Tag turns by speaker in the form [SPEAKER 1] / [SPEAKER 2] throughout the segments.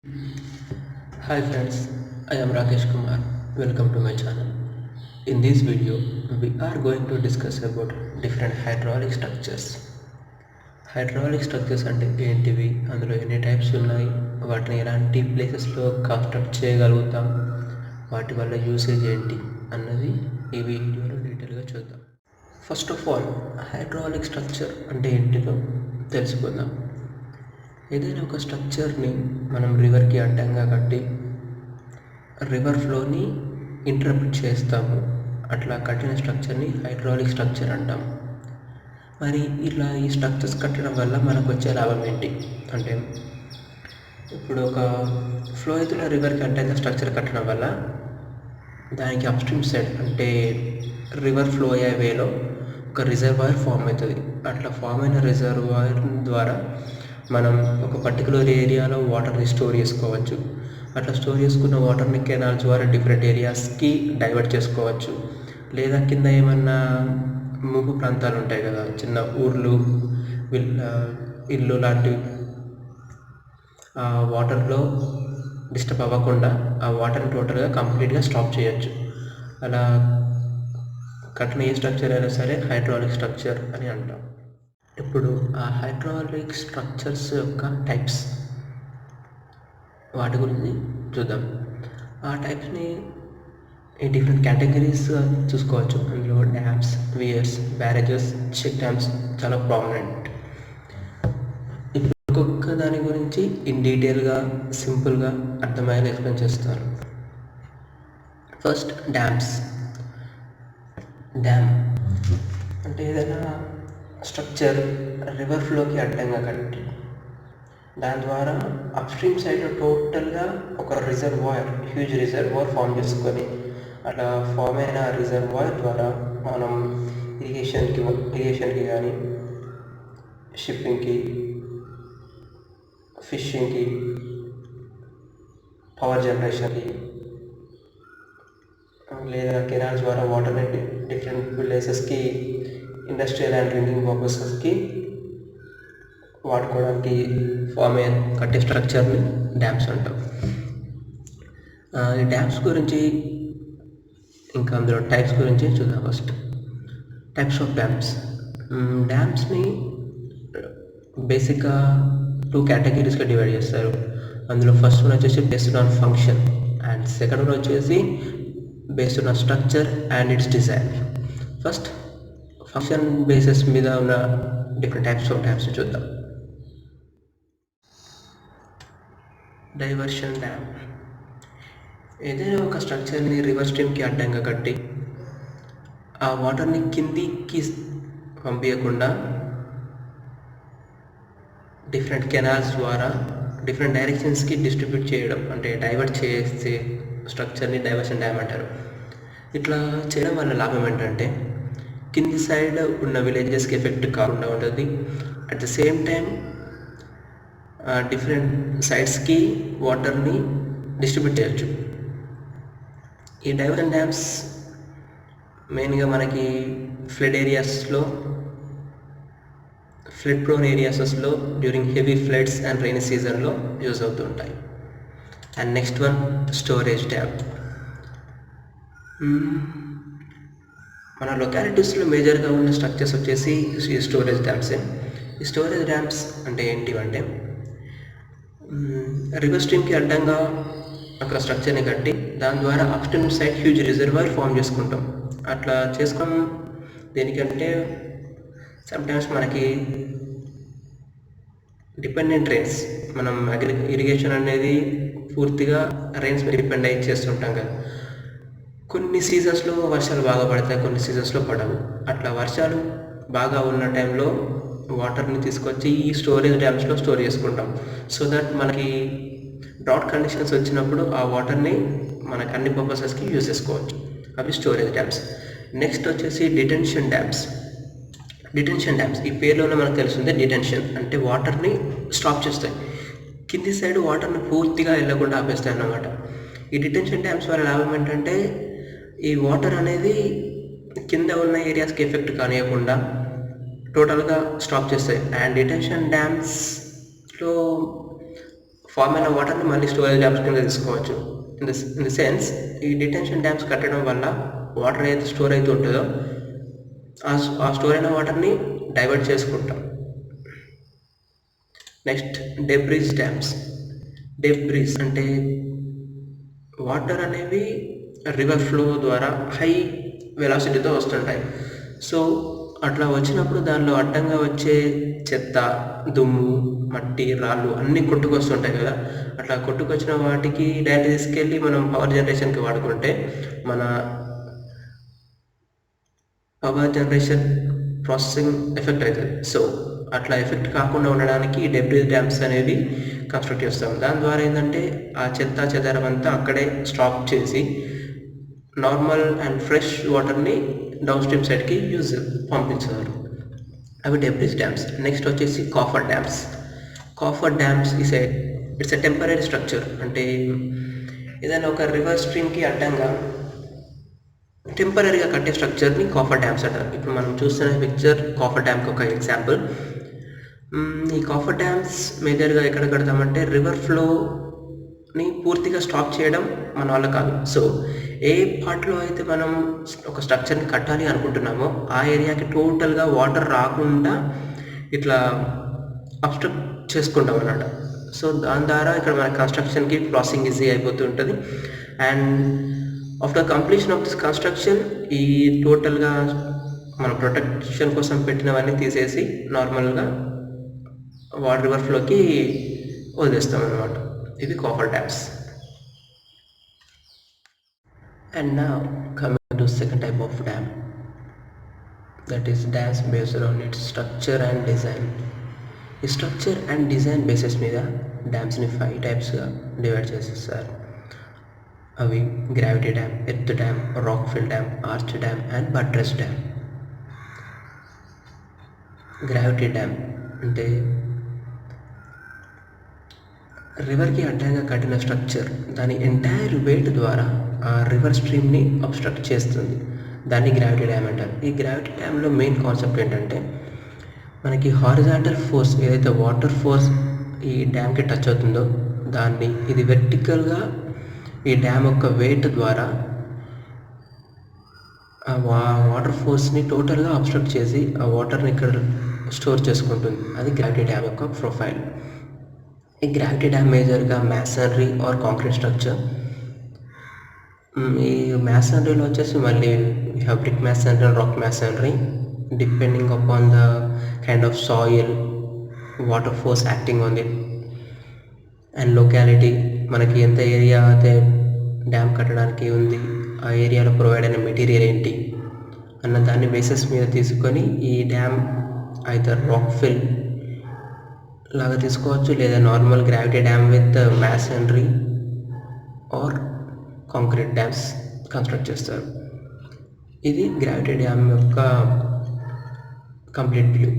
[SPEAKER 1] Hi friends, I am Rakesh Kumar. Welcome to my channel. In this video, we are going to discuss about different hydraulic structures. Hydraulic structures అంటే ఏంటివి, అందులో ఎన్ని types ఉన్నాయి, వాటిని ఎలాంటి ప్లేసెస్లో construct చేయగలుగుతాం, వాటి వల్ల యూసేజ్ ఏంటి అన్నది ఈ వీడియోలో డీటెయిల్గా చూద్దాం. First of all hydraulic structure అంటే ఏంటిదో తెలుసుకుందాం. ఏదైనా ఒక స్ట్రక్చర్ని మనం రివర్కి అడ్డంగా కట్టి రివర్ ఫ్లోని ఇంటరప్ట్ చేస్తాము. అట్లా కట్టిన స్ట్రక్చర్ని హైడ్రాలిక్ స్ట్రక్చర్ అంటాం. మరి ఇలా ఈ స్ట్రక్చర్స్ కట్టడం వల్ల మనకు వచ్చే లాభం ఏంటి అంటే, ఇప్పుడు ఒక ఫ్లో అవుతున్న రివర్కి అడ్డంగా స్ట్రక్చర్ కట్టడం వల్ల దానికి అప్స్ట్రీమ్ సైడ్ అంటే రివర్ ఫ్లో అయ్యే వేలో ఒక రిజర్వాయర్ ఫామ్ అవుతుంది. అట్లా ఫామ్ అయిన రిజర్వాయర్ ద్వారా మనం ఒక పర్టికులర్ ఏరియాలో వాటర్ని స్టోర్ చేసుకోవచ్చు. అట్లా స్టోర్ చేసుకున్న వాటర్ని కెనాల్ ద్వారా డిఫరెంట్ ఏరియాస్కి డైవర్ట్ చేసుకోవచ్చు. లేదా కింద ఏమన్నా ముంపు ప్రాంతాలు ఉంటాయి కదా, చిన్న ఊర్లు, ఇల్లు లాంటివి, ఆ వాటర్లో డిస్టర్బ్ అవ్వకుండా ఆ వాటర్ని టోటల్గా కంప్లీట్గా స్టాప్ చేయొచ్చు. అలా కట్టిన ఏ స్ట్రక్చర్ అయినా సరే హైడ్రాలిక్ స్ట్రక్చర్ అని అంటాం. ఇప్పుడు ఆ హైడ్రాలిక్ స్ట్రక్చర్స్ యొక్క టైప్స్, వాటి గురించి చూద్దాం. ఆ టైప్స్ని ఈ డిఫరెంట్ కేటగిరీస్ చూసుకోవచ్చు. అందులో dams, weirs, barrages, check dams చాలా ప్రామినెంట్. ఇప్పుడు ఒక్కొక్క దాని గురించి ఇన్ డీటెయిల్గా సింపుల్గా అర్థమయ్యేలా ఎక్స్ప్లెయిన్ చేస్తారు. First dams. డ్యామ్ అంటే ఏదైనా స్ట్రక్చర్ రివర్ ఫ్లోకి అడ్డంగా కట్టి దాని ద్వారా అప్స్ట్రీమ్ సైడ్ టోటల్గా ఒక హ్యూజ్ రిజర్వాయర్ ఫామ్ చేసుకొని అట్లా ఫామ్ అయిన రిజర్వాయర్ ద్వారా మనం ఇరిగేషన్కి కానీ, షిప్పింగ్కి, ఫిషింగ్కి, పవర్ జనరేషన్కి, లేదా కెనాల్స్ ద్వారా వాటర్ని డిఫరెంట్ ప్లేసెస్కి, ఇండస్ట్రియల్ అండ్ డ్రింకింగ్ పర్పసెస్కి వాడుకోవడానికి ఫామ్ అయ్యే కట్టే స్ట్రక్చర్ని డ్యామ్స్ అంటాం. ఈ డ్యామ్స్ గురించి ఇంకా అందులో టైప్స్ గురించి చూద్దాం. First types of dams. డ్యామ్స్ని బేసిక్గా 2 కేటగిరీస్గా డివైడ్ చేస్తారు. అందులో ఫస్ట్ వన్ వచ్చేసి based on function and second one వచ్చేసి based on structure and its design. First function basis మీద ఉన్న డిఫరెంట్ టైప్స్ ఆఫ్ డ్యామ్స్ చూద్దాం. Diversion dam. ఏదైనా ఒక స్ట్రక్చర్ని రివర్ స్ట్రీమ్కి అడ్డంగా కట్టి ఆ వాటర్ని కిందికి పంపించకుండా డిఫరెంట్ కెనాల్స్ ద్వారా డిఫరెంట్ డైరెక్షన్స్కి డిస్ట్రిబ్యూట్ చేయడం, అంటే డైవర్ట్ చేసే స్ట్రక్చర్ని డైవర్షన్ డ్యామ్ అంటారు. ఇట్లా చేయడం వల్ల లాభం ఏంటంటే, కింది సైడ్ ఉన్న విలేజెస్కి ఎఫెక్ట్ కాకుండా ఉంటుంది. At the same time different సైడ్స్కి వాటర్ని డిస్ట్రిబ్యూట్ చేయొచ్చు. ఈ డైవర్షన్ డ్యామ్స్ మెయిన్గా మనకి ఫ్లడ్ ప్రోన్ ఏరియాసెస్లో during heavy floods and rainy సీజన్లో యూజ్ అవుతూ ఉంటాయి. And next one storage dam. మన లొకాలిటీస్లో మేజర్గా ఉన్న స్ట్రక్చర్స్ వచ్చేసి ఈ స్టోరేజ్ డ్యామ్సే. ఈ స్టోరేజ్ డ్యామ్స్ అంటే ఏంటివంటే, రివర్ స్ట్రీమ్కి అడ్డంగా అక్కడ స్ట్రక్చర్ని కట్టి దాని ద్వారా upstream side huge reservoir form చేసుకుంటాం. అట్లా చేసుకోవడం దేనికంటే, సమ్టైమ్స్ మనకి డిపెండెంట్ రెయిన్స్, మనం ఇరిగేషన్ అనేది పూర్తిగా రెయిన్స్ మీద డిపెండ్ అయ్యి చేస్తుంటాం కదా. కొన్ని సీజన్స్లో వర్షాలు బాగా పడతాయి, కొన్ని సీజన్స్లో పడవు. అట్లా వర్షాలు బాగా ఉన్న టైంలో వాటర్ని తీసుకొచ్చి ఈ స్టోరేజ్ డ్యామ్స్లో స్టోర్ చేసుకుంటాం. సో దట్ మనకి డ్రాట్ కండిషన్స్ వచ్చినప్పుడు ఆ వాటర్ని మనకు అన్ని పర్పసెస్కి యూజ్ చేసుకోవచ్చు. అవి స్టోరేజ్ డ్యామ్స్. నెక్స్ట్ వచ్చేసి డిటెన్షన్ డ్యామ్స్. ఈ పేరులోనే మనకు తెలుస్తుంది, డిటెన్షన్ అంటే వాటర్ని స్టాప్ చేస్తాయి, కింది సైడ్ వాటర్ని పూర్తిగా వెళ్ళకుండా ఆపేస్తాయి అన్నమాట. ఈ డిటెన్షన్ డ్యామ్స్ వల్ల లాభం ఏంటంటే, ఈ వాటర్ అనేది కింద ఉన్న ఏరియాస్కి ఎఫెక్ట్ కానివ్వకుండా టోటల్గా స్టాప్ చేస్తాయి. అండ్ డిటెన్షన్ డ్యామ్స్లో ఫామ్ అయిన వాటర్ని మళ్ళీ స్టోరేజ్ డ్యామ్స్ కింద తీసుకోవచ్చు. ఇన్ ది సెన్స్ ఈ డిటెన్షన్ డ్యామ్స్ కట్టడం వల్ల వాటర్ ఏదైతే స్టోర్ అయితే ఉంటుందో ఆ స్టోర్ అయిన వాటర్ని డైవర్ట్ చేసుకుంటాం. Next debris dams. డెబ్రీస్ అంటే వాటర్ అనేవి రివర్ ఫ్లో ద్వారా హై వెలాసిటీతో వస్తుంటాయి. సో అట్లా వచ్చినప్పుడు దానిలో అడ్డంగా వచ్చే చెత్త, దుమ్ము, మట్టి, రాళ్ళు అన్నీ కొట్టుకొస్తుంటాయి కదా. అట్లా కొట్టుకొచ్చిన వాటికి డైరెక్ట్ తీసుకెళ్ళి మనం పవర్ జనరేషన్కి వాడుకుంటే మన పవర్ జనరేషన్ ప్రాసెసింగ్ ఎఫెక్ట్ అవుతుంది. సో అట్లా ఎఫెక్ట్ కాకుండా ఉండడానికి డెబ్రీస్ డ్యామ్స్ అనేవి కన్స్ట్రక్ట్ చేస్తాం. దాని ద్వారా ఏంటంటే ఆ చెత్త చెదారం అంతా అక్కడే స్టాప్ చేసి నార్మల్ అండ్ ఫ్రెష్ వాటర్ని డౌన్ స్ట్రీమ్ సైడ్కి పంపించారు. అవి డెబ్రీస్ డ్యామ్స్. నెక్స్ట్ వచ్చేసి coffer dams. Coffer dams it's a temporary structure. అంటే ఏదైనా ఒక రివర్ స్ట్రీమ్కి అడ్డంగా టెంపరీగా కట్టే స్ట్రక్చర్ని కాఫర్ డ్యామ్స్ అంటారు. ఇప్పుడు మనం చూస్తున్న పిక్చర్ కాఫర్ డ్యామ్కి ఒక ఎగ్జాంపుల్. ఈ కాఫర్ డ్యామ్స్ మేజర్గా ఎక్కడ కడతామంటే రివర్ ఫ్లోని పూర్తిగా స్టాప్ చేయడం మన వల్ల కాదు. సో ఏ పార్ట్లో అయితే మనం ఒక స్ట్రక్చర్ని కట్టాలి అనుకుంటున్నామో ఆ ఏరియాకి టోటల్గా వాటర్ రాకుండా ఇట్లా అబ్స్ట్రక్ట్ చేసుకుంటాం అన్నమాట. సో దాని ద్వారా ఇక్కడ మన కన్స్ట్రక్షన్కి ప్రాసెసింగ్ ఈజీ అయిపోతూ ఉంటుంది. And after completion of this construction ఈ టోటల్గా మన ప్రొటెక్షన్ కోసం పెట్టినవన్నీ తీసేసి నార్మల్గా వాటర్ రివర్ ఫ్లోకి వదిలేస్తాం అన్నమాట. ఇవి coffer dams. And now coming to second type of dam, that is dams based on its structure and design. ఈ స్ట్రక్చర్ అండ్ డిజైన్ బేసిస్ మీద డ్యామ్స్ని 5 టైప్స్గా డివైడ్ చేసేస్తారు. అవి gravity dam, earth dam, rock fill dam, arch dam and buttress dam. Gravity dam అంటే రివర్కి అడ్డంగా కట్టిన స్ట్రక్చర్ దాని ఎంటైర్ వెయిట్ ద్వారా ఆ రివర్ స్ట్రీమ్ని అబ్స్ట్రక్ట్ చేస్తుంది. దాన్ని గ్రావిటీ డ్యామ్ అంటారు. ఈ గ్రావిటీ డ్యామ్లో మెయిన్ కాన్సెప్ట్ ఏంటంటే మనకి హారిజాంటల్ ఫోర్స్ ఏదైతే వాటర్ ఫోర్స్ ఈ డ్యామ్కి టచ్ అవుతుందో దాన్ని ఇది వెర్టికల్గా ఈ డ్యామ్ యొక్క వెయిట్ ద్వారా ఆ వాటర్ ఫోర్స్ని టోటల్గా అబ్స్ట్రక్ట్ చేసి ఆ వాటర్ని ఇక్కడ స్టోర్ చేసుకుంటుంది. అది గ్రావిటీ డ్యామ్ యొక్క ప్రొఫైల్. ఈ గ్రావిటీ డ్యామ్ మేజర్గా మ్యాసనరీ ఆర్ కాంక్రీట్ స్ట్రక్చర్. ఈ మ్యాసనరీలో వచ్చేసి మళ్ళీ brick masonry, rock masonry depending upon the kind of soil, water force acting on it and locality. మనకి ఎంత ఏరియా అయితే డ్యామ్ కట్టడానికి ఉంది, ఆ ఏరియాలో ప్రొవైడ్ అయిన మెటీరియల్ ఏంటి అన్న దాన్ని బేసిస్ మీద తీసుకొని ఈ డ్యామ్ అయితే రాక్ ఫిల్ లాగా తీసుకోవచ్చు, లేదా normal gravity dam with masonry are concrete dams construct చేస్తారు. ఇది గ్రావిటీ డ్యామ్ యొక్క కంప్లీట్ వ్యూ.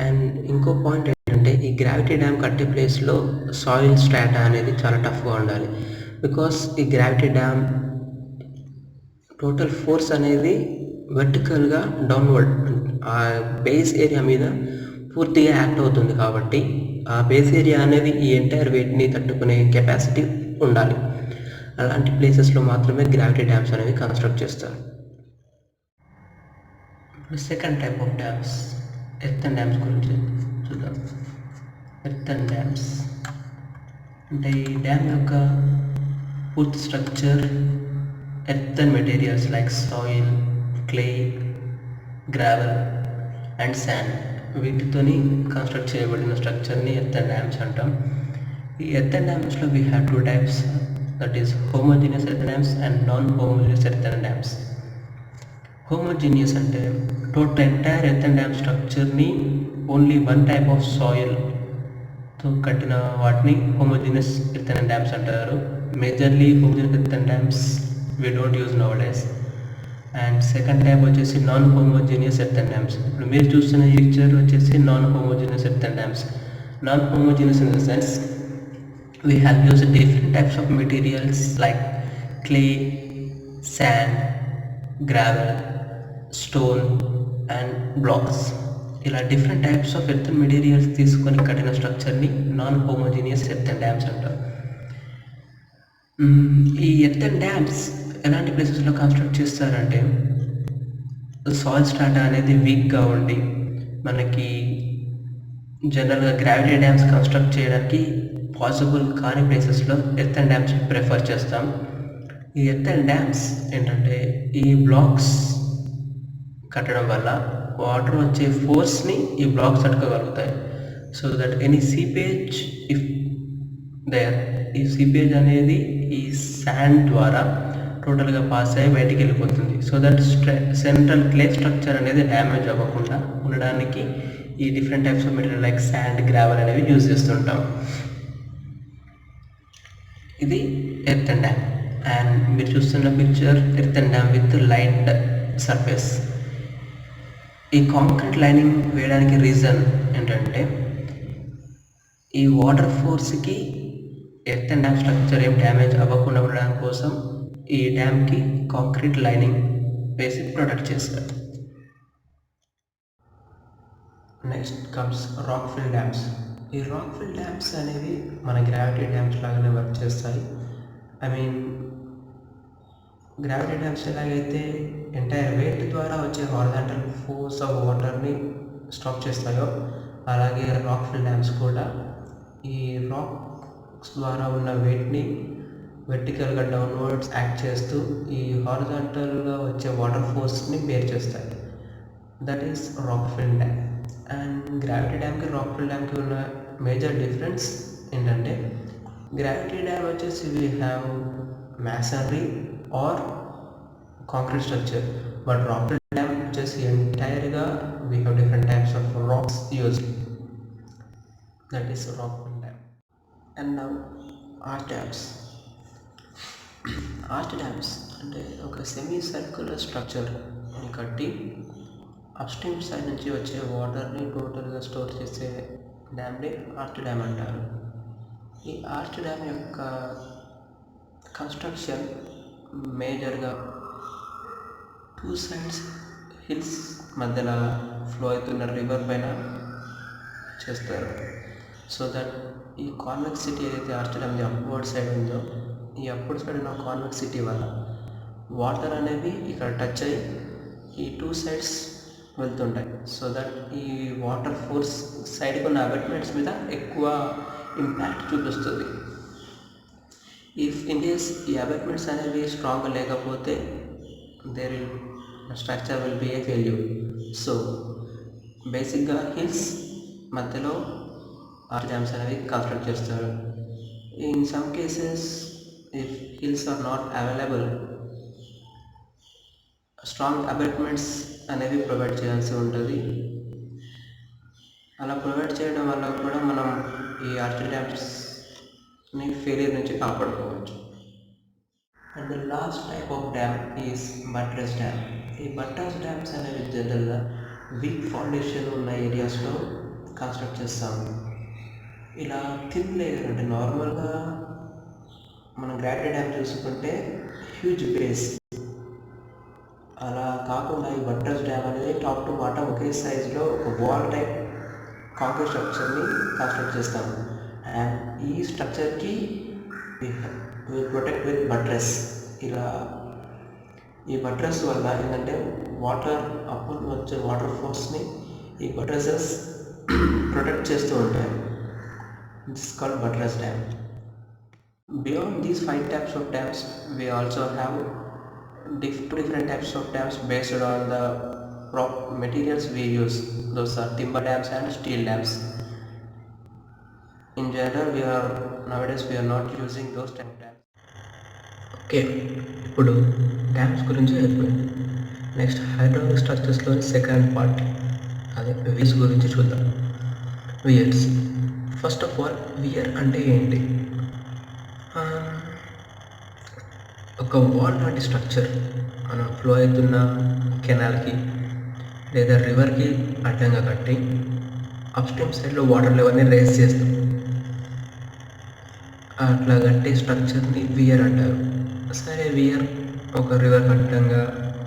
[SPEAKER 1] అండ్ ఇంకో పాయింట్ ఏంటంటే ఈ గ్రావిటీ డ్యామ్ కట్టే ప్లేస్లో సాయిల్ స్ట్రాటా అనేది చాలా టఫ్గా ఉండాలి. బికాస్ ఈ గ్రావిటీ డ్యామ్ టోటల్ ఫోర్స్ అనేది వర్టికల్గా డౌన్వర్డ్ ఆ బేస్ ఏరియా మీద పూర్తిగా యాక్ట్ అవుతుంది. కాబట్టి ఆ బేస్ ఏరియా అనేది ఈ ఎంటైర్ వెయిట్ని తట్టుకునే కెపాసిటీ ఉండాలి. అలాంటి ప్లేసెస్లో మాత్రమే గ్రావిటీ డ్యామ్స్ అనేవి కన్స్ట్రక్ట్ చేస్తారు. Second type of dams earthen dams గురించి చూద్దాం. ఎర్తన్ డ్యామ్స్ అంటే ఈ డ్యామ్ యొక్క పూర్తి structure earthen materials like soil, clay, gravel and sand వీటితోని కన్స్ట్రక్ట్ చేయబడిన స్ట్రక్చర్ని ఎర్తన్ డ్యామ్స్ అంటాం. ఈ ఎర్తన్ డ్యామ్స్లో we have 2 types, that is homogeneous earthen dams and non homogeneous earthen dams. Homogeneous అంటే టోటల్ ఎంటైర్ ఎర్తన్ డ్యామ్ స్ట్రక్చర్ని only 1 type of సాయిల్తో కట్టిన వాటిని హోమోజీనియస్ ఎర్తన్ డ్యామ్స్ అంటారు. Majorly homogeneous earthen dams we don't use nowadays. And second type వచ్చేసి non homogeneous earthen dams. ఇప్పుడు మీరు చూస్తున్న ఈ పిక్చర్ వచ్చేసి non homogeneous earthen dams. Non homogeneous in the sense we have used different types of materials like clay, sand, gravel, stone and blocks. ఇలా different types of earth materials తీసుకొని కట్టిన స్ట్రక్చర్ని non homogeneous earth dams అంటారు. ఈ earth dams ఎలాంటి ప్లేసెస్లో construct చేస్తారంటే, soil strata అనేది వీక్గా ఉండి మనకి జనరల్గా గ్రావిటీ డ్యామ్స్ కన్స్ట్రక్ట్ చేయడానికి పాసిబుల్ కాని ప్లేసెస్లో ఎర్త్ డ్యామ్స్ ప్రిఫర్ చేస్తాం. ఈ ఎర్త్ డ్యామ్స్ ఏంటంటే ఈ బ్లాక్స్ కట్టడం వల్ల వాటర్ వచ్చే ఫోర్స్ని ఈ బ్లాక్స్ తట్టుకోగలుగుతాయి. So that any seepage if there, ఈ సీపేజ్ అనేది ఈ శాండ్ ద్వారా టోటల్గా పాస్ అయ్యి బయటికి వెళ్ళిపోతుంది. So that central clay structure అనేది డ్యామేజ్ అవ్వకుండా ఉండడానికి ఈ different types of material like sand, gravel అనేవి యూజ్ చేస్తుంటాం. ఇది ఎర్త్ డ్యామ్. అండ్ మీరు చూస్తున్న picture earth dam with light surface. ఈ కాంక్రీట్ లైనింగ్ వేయడానికి రీజన్ ఏంటంటే, ఈ వాటర్ ఫోర్స్కి ఎర్త్ డ్యామ్ స్ట్రక్చర్ ఏం డ్యామేజ్ అవ్వకుండా ఉండడం కోసం ఈ డ్యామ్కి కాంక్రీట్ లైనింగ్ వేసి ప్రొటెక్ట్ చేస్తారు. Next comes rock fill dams. ఈ రాక్ ఫిల్ డ్యామ్స్ అనేవి మన గ్రావిటీ డ్యామ్స్ లాగానే వర్క్ చేస్తాయి. ఐ మీన్ గ్రావిటీ డ్యామ్స్ ఎలాగైతే ఎంటైర్ వెయిట్ ద్వారా వచ్చే హారిజాంటల్ ఫోర్స్ ఆఫ్ వాటర్ని స్టాప్ చేస్తాయో, అలాగే రాక్ ఫిల్ డ్యామ్స్ కూడా ఈ రాక్స్ ద్వారా ఉన్న వెయిట్ని వెర్టికల్గా డౌన్వర్డ్స్ యాక్ట్ చేస్తూ ఈ హారిజాంటల్గా వచ్చే వాటర్ ఫోర్స్ని బేర్ చేస్తాయి. That is rock fill dam. And gravity డ్యామ్కి రాక్ ఫిల్ డ్యామ్కి ఉన్న మేజర్ డిఫరెన్స్ ఏంటంటే, గ్రావిటీ డ్యామ్ వచ్చేసి we have masonry or concrete structure, but rock fill dam వచ్చేసి ఎంటైర్గా we have different types of rocks used. That is rock fill dam. And now arch dams. Arch dams అంటే ఒక semi circular structure అని కట్టి upstream side నుంచి వచ్చే వాటర్ని టోటల్గా స్టోర్ చేసే డ్యామ్ని ఆర్చ్ డ్యామ్ అంటారు. ఈ ఆర్చ్ డ్యామ్ యొక్క కన్స్ట్రక్షన్ మేజర్గా టూ సైడ్స్ హిల్స్ మధ్యలో ఫ్లో అవుతున్న రివర్ పైన చేస్తారు. సో దట్ ఈ కాన్వెక్సిటీ ఏదైతే ఆర్చ్ డ్యామ్ది అప్వర్డ్ సైడ్ ఉందో, ఈ అప్వర్డ్ సైడ్ ఉన్న కాన్వెక్సిటీ వల్ల వాటర్ అనేవి ఇక్కడ టచ్ అయ్యి ఈ టూ సైడ్స్ వెళ్తుంటాయి. సో దట్ ఈ వాటర్ ఫోర్స్ సైడ్కి ఉన్న అబెట్మెంట్స్ మీద ఎక్కువ ఇంపాక్ట్ చూపిస్తుంది. ఇఫ్ ఇన్ కేస్ ఈ అబెట్మెంట్స్ అనేవి స్ట్రాంగ్గా లేకపోతే there structure will be a failure. So బేసిక్గా హిల్స్ మధ్యలో ఆర్చ్ డ్యామ్స్ అనేవి కన్స్ట్రక్ట్ చేస్తారు. In some cases if hills are not available, strong abutments అనేవి ప్రొవైడ్ చేయాల్సి ఉంటుంది. అలా ప్రొవైడ్ చేయడం వల్ల కూడా మనం ఈ ఆర్చ్ డ్యామ్స్ని ఫెయిలియర్ నుంచి కాపాడుకోవచ్చు. And the last type of dam is buttress dam. ఈ బట్రెస్ డ్యామ్స్ అనేవి జనరల్గా వీక్ ఫౌండేషన్ ఉన్న ఏరియాస్లో కన్స్ట్రక్ట్ చేస్తాము. ఇలా థిన్ లేయర్ అంటే నార్మల్గా మనం గ్రావిటీ డ్యామ్ చూసుకుంటే హ్యూజ్ బేస్, అలా కాకుండా ఈ బట్రెస్ డ్యామ్ అనేది టాప్ టు బాటమ్ ఒకే సైజులో ఒక వాల్ టైప్ కాంక్రీట్ స్ట్రక్చర్ని కన్స్ట్రక్ట్ చేస్తాము. అండ్ ఈ స్ట్రక్చర్కి ప్రొటెక్ట్ విత్ బట్రెస్. ఇలా ఈ బట్రెస్ వల్ల ఏంటంటే వాటర్ అప్పుడు వచ్చే వాటర్ ఫోర్స్ని ఈ బట్రెసెస్ ప్రొటెక్ట్ చేస్తూ ఉంటాయి. This is called buttress dam. Beyond these 5 types of dams, we also have different types of dams based on the rock materials we use. Those are timber dams and steel dams. In general, nowadays we are not using those type of dams. Okay, ఇప్పుడు dams గురించి అయిపోయింది. Next hydraulic స్ట్రక్చర్స్లో second part, అదే weirs గురించి చూద్దాం. Weirs. First of all weir అంటే ఏంటి? ఒక వాల్ లాంటి స్ట్రక్చర్ మనం ఫ్లో అవుతున్న కెనాల్కి లేదా రివర్కి అడ్డంగా కట్టి అప్స్ట్రీమ్ సైడ్లో వాటర్ లెవెల్ని రేస్ చేస్తాం. అట్లా కట్టే స్ట్రక్చర్ని వియర్ అంటారు. సరే, వియర్ ఒక రివర్ అడ్డంగా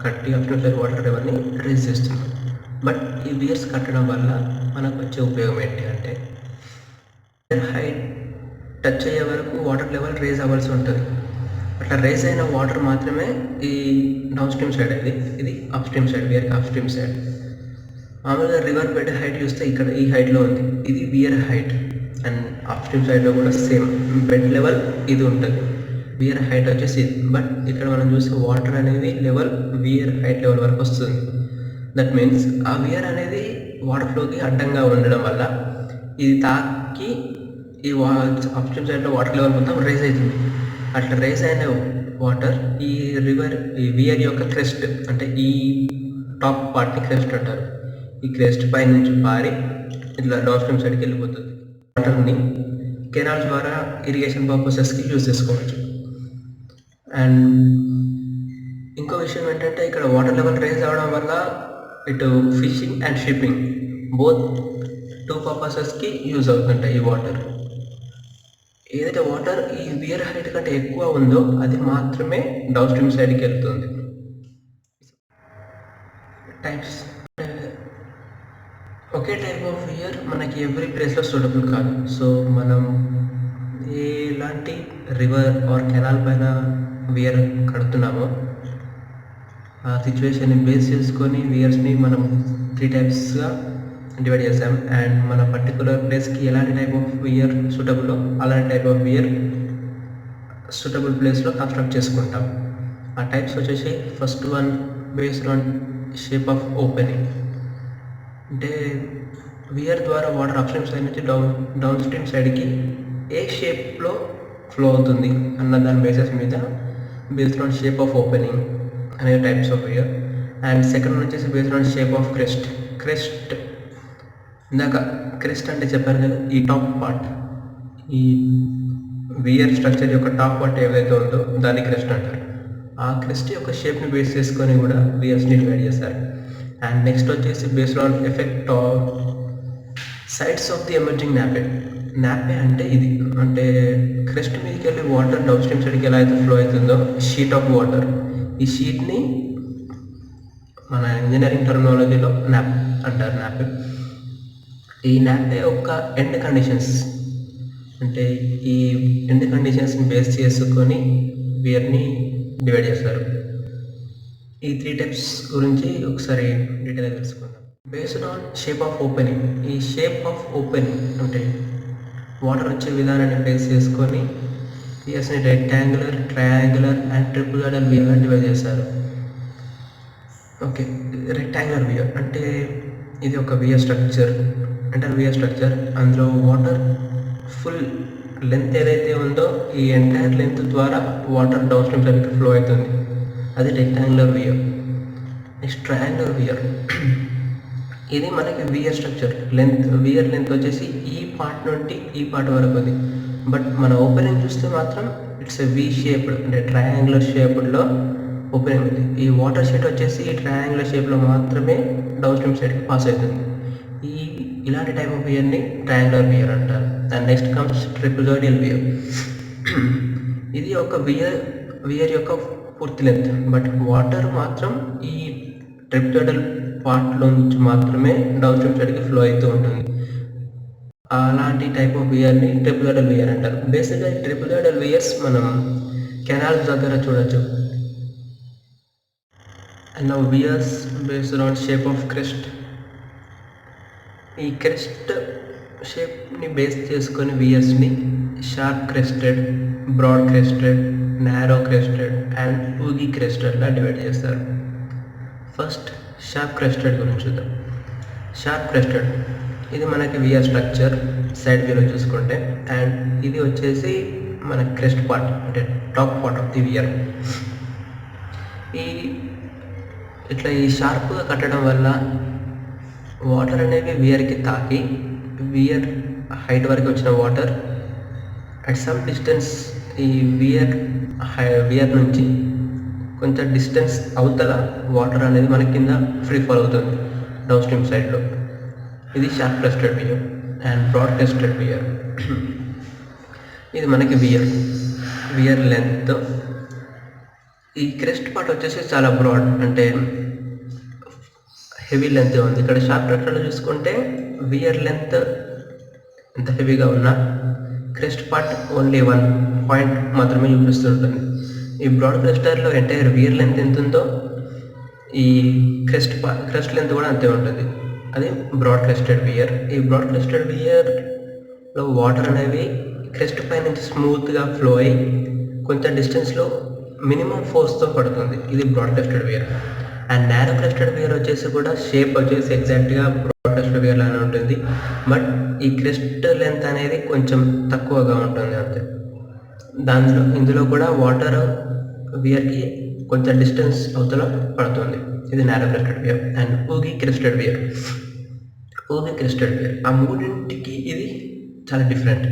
[SPEAKER 1] కట్టి అప్స్ట్రీమ్ సైడ్ వాటర్ లెవెల్ని రేస్ చేస్తున్నాం. బట్ ఈ వియర్స్ కట్టడం వల్ల మనకు వచ్చే ఉపయోగం ఏంటి అంటే హైట్ టచ్ అయ్యే వరకు వాటర్ లెవెల్ రేజ్ అవ్వాల్సి ఉంటుంది. అట్లా రేజ్ అయిన వాటర్ మాత్రమే ఈ డౌన్ స్ట్రీమ్ సైడ్ ఇది అప్ స్ట్రీమ్ సైడ్, వియర్కి అప్ స్ట్రీమ్ సైడ్. మామూలుగా రివర్ బెడ్ హైట్ చూస్తే ఇక్కడ ఈ హైట్లో ఉంది, ఇది weir height. And upstream సైడ్లో కూడా సేమ్ బెడ్ లెవెల్ ఇది ఉంటుంది, వియర్ హైట్ వచ్చేసి ఇది. బట్ ఇక్కడ మనం చూస్తే వాటర్ అనేది లెవెల్ వియర్ హైట్ లెవెల్ వరకు వస్తుంది. దట్ మీన్స్ ఆ వియర్ అనేది వాటర్ ఫ్లోకి అడ్డంగా ఉండడం వల్ల ఇది తాకి ఈ అప్ స్ట్రీమ్ సైడ్లో వాటర్ లెవెల్ మొత్తం రైజ్ అవుతుంది. అట్లా రైజ్ అయిన వాటర్ ఈ వియర్ యొక్క క్రెస్ట్, అంటే ఈ టాప్ పార్ట్ని క్రెస్ట్ అంటారు. ఈ క్రెస్ట్ పై నుంచి పారి ఇట్లా డౌన్ స్ట్రీమ్ సైడ్కి వెళ్ళిపోతుంది. వాటర్ని కెనాల్ ద్వారా ఇరిగేషన్ పర్పసెస్కి యూజ్ చేసుకోవచ్చు. అండ్ ఇంకో విషయం ఏంటంటే ఇక్కడ వాటర్ లెవెల్ రైజ్ అవ్వడం వల్ల ఇటు ఫిషింగ్ అండ్ షిప్పింగ్ బోత్ 2 పర్పసెస్కి యూజ్ అవుతుంటాయి. ఈ వాటర్ ఏదైతే వాటర్ ఈ వియర్ హైట్ కంటే ఎక్కువ ఉందో అది మాత్రమే డౌన్ స్ట్రీమ్ సైడ్కి వెళ్తుంది. టైప్స్, ఒకే టైప్ ఆఫ్ వియర్ మనకి ఎవ్రీ ప్లేస్లో సూటబుల్ కాదు. సో మనం ఎలాంటి రివర్ ఆర్ కెనాల్ పైన వియర్ కడుతున్నామో ఆ సిచ్యువేషన్ని బేస్ చేసుకొని వియర్స్ని మనం 3 టైప్స్గా డివైడ్ చేసాం. అండ్ మన పర్టికులర్ ప్లేస్కి ఎలాంటి టైప్ ఆఫ్ వియర్ సూటబుల్లో అలాంటి టైప్ ఆఫ్ వియర్ సూటబుల్ ప్లేస్లో కన్స్ట్రక్ట్ చేసుకుంటాం. ఆ టైప్స్ వచ్చేసి first one based on shape of opening. అంటే వియర్ ద్వారా వాటర్ అప్ స్ట్రీమ్ సైడ్ నుంచి డౌన్ స్ట్రీమ్ సైడ్కి ఏ షేప్లో ఫ్లో అవుతుంది అన్న దాని బేసిస్ మీద based on shape of opening అనే types of weir. And second వచ్చేసి based on shape of crest. ఇందాక క్రెస్ట్ అంటే చెప్పాను కదా, ఈ టాప్ పార్ట్, ఈ వియర్ స్ట్రక్చర్ యొక్క టాప్ పార్ట్ ఏదైతే ఉందో దాన్ని క్రెస్ట్ అంటారు. ఆ క్రెస్ట్ యొక్క షేప్ని బేస్ చేసుకొని కూడా వియర్స్ని డివైడ్ చేస్తారు. అండ్ నెక్స్ట్ వచ్చేసి based on effect of sides of the emerging nappe అంటే ఇది, అంటే క్రెస్ట్ మీదకి వెళ్ళి వాటర్ డౌన్ స్ట్రీమ్ సైడ్కి ఎలా అయితే ఫ్లో అవుతుందో షీట్ ఆఫ్ వాటర్, ఈ షీట్ని మన ఇంజనీరింగ్ టర్మినాలజీలో నాప్ అంటారు. ఈ నాపే యొక్క ఎండ్ కండిషన్స్, అంటే ఈ ఎండ్ కండిషన్స్ని బేస్ చేసుకొని వియర్ని డివైడ్ చేస్తారు. ఈ 3 టైప్స్ గురించి ఒకసారి డీటెయిల్గా తెలుసుకుందాం. Based on shape of opening, ఈ షేప్ ఆఫ్ ఓపెనింగ్ అంటే వాటర్ వచ్చే విధానాన్ని బేస్ చేసుకొని వియర్స్ని రెక్టాంగులర్, ట్రయాంగులర్ అండ్ ట్రిపులాడల్ వియర్గా డివైడ్ చేస్తారు. ఓకే, రెక్టాంగులర్ వియర్ అంటే ఇది ఒక వియర్ స్ట్రక్చర్, అందులో వాటర్ ఫుల్ లెంత్ ఏదైతే ఉందో ఈ ఎంటైర్ లెంత్ ద్వారా వాటర్ డౌన్ స్ట్రీమ్ సైడ్కి ఫ్లో అవుతుంది, అది rectangular weir. Next triangular weir, ఇది మనకి వియర్ స్ట్రక్చర్ వియర్ లెంత్ వచ్చేసి ఈ పార్ట్ నుండి ఈ పార్ట్ వరకు ఉంది. బట్ మన ఓపెనింగ్ చూస్తే మాత్రం ఇట్స్ ఎ వి షేప్డ్, అంటే ట్రయాంగులర్ షేప్డ్లో ఓపెనింగ్ ఉంది. ఈ వాటర్ షీట్ వచ్చేసి ఈ ట్రయాంగులర్ షేప్లో మాత్రమే డౌన్ స్ట్రీమ్ సైడ్కి పాస్ అవుతుంది. ఇలాంటి టైప్ ఆఫ్ వియర్ని ట్రయాంగులర్ వియర్ అంటారు. And next comes trapezoidal weir. ఇది ఒక వియర్ యొక్క పూర్తి లెంత్, బట్ వాటర్ మాత్రం ఈ ట్రిపుజాయిడల్ పార్ట్లో నుంచి మాత్రమే డౌన్ స్ట్రీమ్ సైడ్కి ఫ్లో అవుతూ ఉంటుంది. అలాంటి టైప్ ఆఫ్ వియర్ని ట్రిపుజాయిడల్ వియర్ అంటారు. బేసిక్గా ట్రిపుజాయిడల్ వియర్స్ మనం కెనాల్స్ దగ్గర చూడొచ్చు. And now weirs based on shape of crest. ఈ క్రెస్ట్ షేప్ని బేస్ చేసుకొని వియర్స్ని sharp crested, broad crested, narrow crested and ogee క్రెస్టెడ్లా డివైడ్ చేస్తారు. ఫస్ట్ షార్ప్ క్రెస్టెడ్ గురించి చూద్దాం. షార్ప్ క్రెస్టెడ్ ఇది మనకి వియర్ స్ట్రక్చర్ సైడ్ వ్యూలో చూసుకుంటే, అండ్ ఇది వచ్చేసి మన క్రెస్ట్ పార్ట్, అంటే top part of the weir. ఇట్లా ఈ షార్ప్గా కట్టడం వల్ల వాటర్ అనేవి వియర్కి తాకి వియర్ హైట్ వరకు వచ్చిన వాటర్ అట్ సమ్ డిస్టెన్స్ ఈ వియర్ నుంచి కొంచెం డిస్టెన్స్ అవతల వాటర్ అనేది మన కింద ఫ్రీ ఫాల్ అవుతుంది డౌన్ స్ట్రీమ్ సైడ్లో. ఇది sharp crested weir. And broad crested weir, ఇది మనకి వియర్ లెంత్. ఈ క్రెస్ట్ పార్ట్ వచ్చేసి చాలా బ్రాడ్, అంటే హెవీ లెంత్ ఉంది. ఇక్కడ షాఫ్ట్ ట్రాక్టర్లో చూసుకుంటే వియర్ లెంత్ ఎంత హెవీగా ఉన్నా క్రెస్ట్ పార్ట్ ఓన్లీ 1 పాయింట్ మాత్రమే చూపిస్తుంటుంది. ఈ బ్రాడ్ క్రెస్టర్లో ఎంటైర్ వియర్ లెంత్ ఎంత ఉందో ఈ క్రెస్ట్ లెంత్ కూడా అంతే ఉంటుంది. అది బ్రాడ్ క్రెస్టెడ్ వియర్. ఈ బ్రాడ్ క్రెస్టెడ్ వియర్లో వాటర్ అనేవి క్రెస్ట్ పై నుంచి స్మూత్గా ఫ్లో అయ్యి కొంచెం డిస్టెన్స్లో మినిమం ఫోర్స్తో పడుతుంది. ఇది broad crested weir. And narrow crested weir వచ్చేసి కూడా షేప్ వచ్చేసి ఎగ్జాక్ట్గా బ్రాడ్ క్రెస్టెడ్ వియర్ లానే ఉంటుంది. బట్ ఈ క్రెస్ట్ లెంత్ అనేది కొంచెం తక్కువగా ఉంటుంది అంతే. ఇందులో కూడా వాటర్ వియర్కి కొంచెం డిస్టెన్స్ అవతల పడుతుంది. ఇది narrow crested weir. And ogee crested weir. ఆ మూడింటికి ఇది చాలా డిఫరెంట్.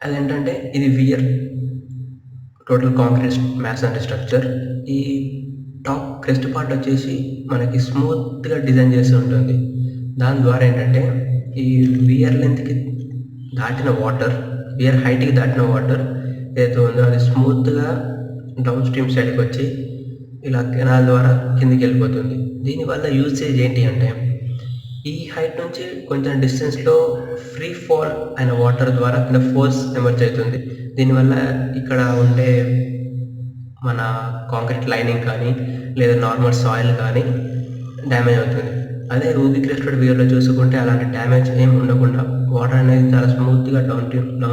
[SPEAKER 1] అదేంటంటే ఇది weir total concrete masonry structure. ఈ టాప్ క్రెస్ట్ పార్ట్ వచ్చేసి మనకి స్మూత్గా డిజైన్ చేసి ఉంటుంది. దాని ద్వారా ఏంటంటే ఈ వియర్ లెంత్కి దాటిన వాటర్, వియర్ హైట్కి దాటిన వాటర్ ఏదైతే ఉందో అది స్మూత్గా డౌన్ స్ట్రీమ్ సైడ్కి వచ్చి ఇలా కెనాల్ ద్వారా కిందికి వెళ్ళిపోతుంది. దీనివల్ల యూసేజ్ ఏంటి అంటే ఈ హైట్ నుంచి కొంచెం డిస్టెన్స్లో ఫ్రీ ఫాల్ అయిన వాటర్ ద్వారా కింద ఫోర్స్ ఎమర్జ్ అవుతుంది. దీనివల్ల ఇక్కడ ఉండే మన కాంక్రీట్ లైనింగ్ కానీ లేదా నార్మల్ సాయిల్ కానీ డ్యామేజ్ అవుతుంది. అదే ఊగి క్రెస్టెడ్ వియర్లో చూసుకుంటే అలాంటి డ్యామేజ్ ఏం ఉండకుండా వాటర్ అనేది చాలా స్మూత్గా డౌన్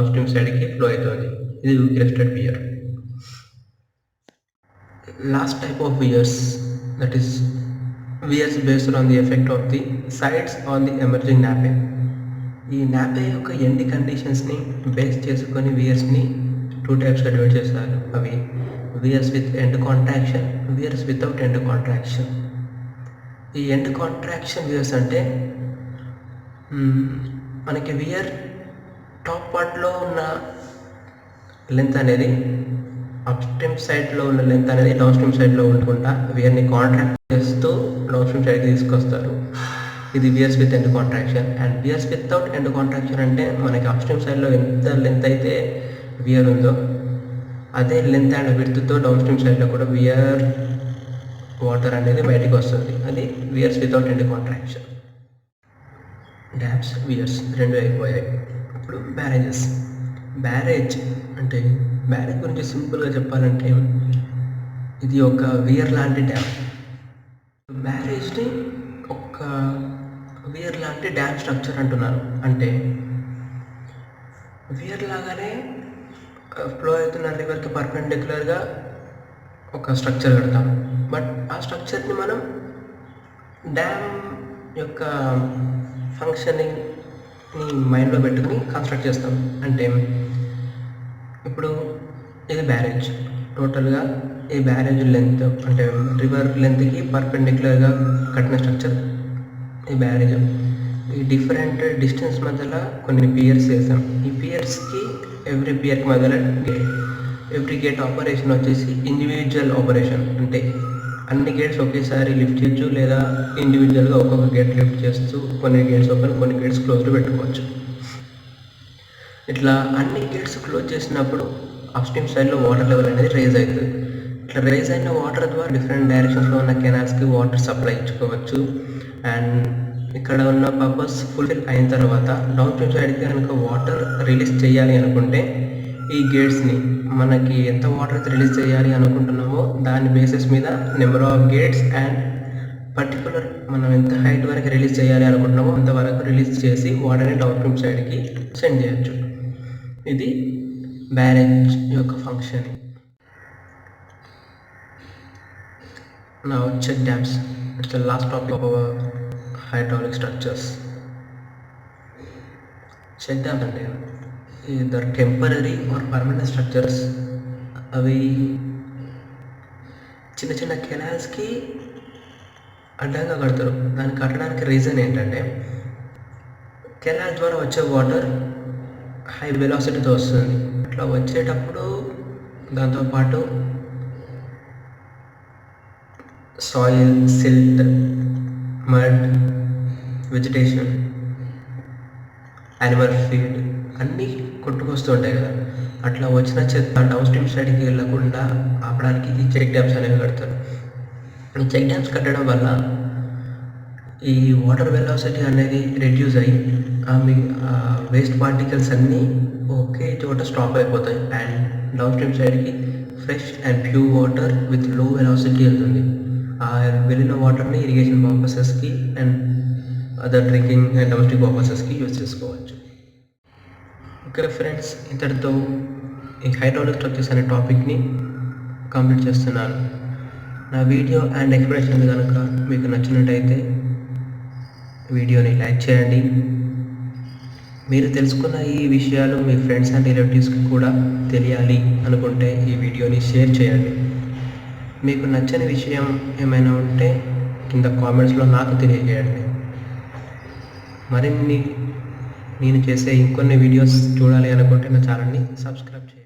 [SPEAKER 1] స్ట్రీమ్ సైడ్కి ఫ్లో అవుతుంది. ఇది ogee crested weir. Last type of weirs, that is weirs based on the effect of the sides on the emerging nappe. ఈ నాపే యొక్క ఎండ్ కండిషన్స్ని బేస్ చేసుకొని వియర్స్ని 2 టైప్స్గా డివైడ్ చేస్తారు. అవి weirs with end contraction, weirs without end contraction. ఈ end contraction weirs అంటే మనకి we're top పార్ట్లో ఉన్న లెంత్ అనేది అప్ స్ట్రీమ్ సైడ్లో ఉన్న లెంత్ అనేది డౌన్ స్ట్రీమ్ సైడ్లో ఉండకుండా వియర్ని కాంట్రాక్ట్ చేస్తూ డౌన్ స్ట్రీమ్ సైడ్కి తీసుకొస్తారు. ఇది weirs with end contraction. And weirs without end contraction అంటే మనకి అప్ స్ట్రీమ్ సైడ్లో ఎంత లెంత్ అయితే వియర్ ఉందో అదే లెంత్ అండ్ విడ్త్తో డౌన్ స్ట్రీమ్ సైడ్లో కూడా వియర్ వాటర్ అనేది బయటికి వస్తుంది. అది weirs without end contraction. Dams, weirs రెండు అయిపోయాయి. ఇప్పుడు బ్యారేజెస్. బ్యారేజ్ గురించి సింపుల్గా చెప్పాలంటే ఇది ఒక వియర్ లాంటి డ్యామ్. బ్యారేజ్ని ఒక వియర్ లాంటి డ్యామ్ స్ట్రక్చర్ అంటున్నారు. అంటే వియర్ లాగానే ఫ్లో అవుతున్న రివర్కి పర్పెండిక్యులర్గా ఒక స్ట్రక్చర్ కడతాం. బట్ ఆ స్ట్రక్చర్ని మనం డ్యామ్ యొక్క ఫంక్షనింగ్ని మైండ్లో పెట్టుకుని కన్స్ట్రక్ట్ చేస్తాం. అంటే ఇప్పుడు ఇది బ్యారేజ్. టోటల్గా ఈ బ్యారేజ్ లెంత్ అంటే రివర్ లెంత్కి పర్పెండిక్యులర్గా కట్టిన స్ట్రక్చర్ ఈ బ్యారేజ్. ఈ డిఫరెంట్ డిస్టెన్స్ మధ్యలో కొన్ని పియర్స్ వేసాం. ఈ పియర్స్కి ఎవ్రీ పియర్కి మధ్యలో ఎవ్రీ గేట్ ఆపరేషన్ వచ్చేసి ఇండివిజువల్ ఆపరేషన్. అంటే అన్ని గేట్స్ ఒకేసారి లిఫ్ట్ చేయొచ్చు లేదా ఇండివిజువల్గా ఒక్కొక్క గేట్ లిఫ్ట్ చేస్తూ కొన్ని గేట్స్ ఓపెన్ కొన్ని గేట్స్ క్లోజ్లో పెట్టుకోవచ్చు. ఇట్లా అన్ని గేట్స్ క్లోజ్ చేసినప్పుడు అప్ స్ట్రీమ్ సైడ్లో వాటర్ లెవెల్ అనేది రైజ్ అవుతుంది. ఇట్లా రైజ్ అయిన వాటర్ ద్వారా డిఫరెంట్ డైరెక్షన్స్లో ఉన్న కెనాల్స్కి వాటర్ సప్లై ఇచ్చుకోవచ్చు. అండ్ ఇక్కడ ఉన్న పర్పస్ ఫుల్ఫిల్ అయిన తర్వాత డౌన్ స్ట్రీమ్ సైడ్కి కనుక వాటర్ రిలీజ్ చేయాలి అనుకుంటే ఈ గేట్స్ని మనకి ఎంత వాటర్ రిలీజ్ చేయాలి అనుకుంటున్నామో దాని బేసిస్ మీద number of gates and particular మనం ఎంత హైట్ వరకు రిలీజ్ చేయాలి అనుకుంటున్నామో అంతవరకు రిలీజ్ చేసి వాటర్ని డౌన్ స్ట్రీమ్ సైడ్కి సెండ్ చేయొచ్చు. ఇది బ్యారేజ్ యొక్క function. Now check dams. It's the last topic of our hydraulic structures. Check dams అంటే either temporary or permanent structures. అవి చిన్న చిన్న కెనాల్స్కి అడ్డంగా కడతారు. దాన్ని కట్టడానికి రీజన్ ఏంటంటే కెనాల్ ద్వారా వచ్చే వాటర్ హై వెలాసిటీతో వస్తుంది. అట్లా వచ్చేటప్పుడు దాంతోపాటు soil, silt, mud, vegetation, animal feed అన్నీ కొట్టుకొస్తూ ఉంటాయి కదా. అట్లా వచ్చిన చెత్త డౌన్ స్ట్రీమ్ సైడ్కి వెళ్ళకుండా ఆపడానికి ఈ చెక్ డ్యామ్స్ అనేవి కడతారు. ఈ చెక్ డ్యామ్స్ కట్టడం వల్ల ఈ వాటర్ వెలాసిటీ అనేది రెడ్యూస్ అయ్యి వేస్ట్ పార్టికల్స్ అన్నీ ఒకే చోట స్టాప్ అయిపోతాయి and downstream side fresh and pure water with low velocity వెళ్తుంది. ఆ వెళ్ళిన వాటర్ని ఇరిగేషన్ పర్పసెస్కి and other drinking and domestic పర్పసెస్కి యూజ్ చేసుకోవచ్చు. ఓకే ఫ్రెండ్స్, ఇంతటితో ఈ హైడ్రాలిక్ స్ట్రక్చర్స్ అనే టాపిక్ని కంప్లీట్ చేస్తున్నాను. నా వీడియో అండ్ ఎక్స్ప్లెనేషన్ కనుక మీకు నచ్చినట్టయితే వీడియోని లైక్ చేయండి. మీరు తెలుసుకున్న ఈ విషయాలు మీ ఫ్రెండ్స్ అండ్ రిలేటివ్స్కి కూడా తెలియాలి అనుకుంటే ఈ వీడియోని షేర్ చేయండి. మీకు నచ్చని విషయం ఏమైనా ఉంటే కింద కామెంట్స్లో నాకు తెలియజేయండి. మరిన్ని నేను చేసే ఇంకొన్ని వీడియోస్ చూడాలి అనుకుంటే నా ఛానల్ని సబ్స్క్రైబ్ చేయండి.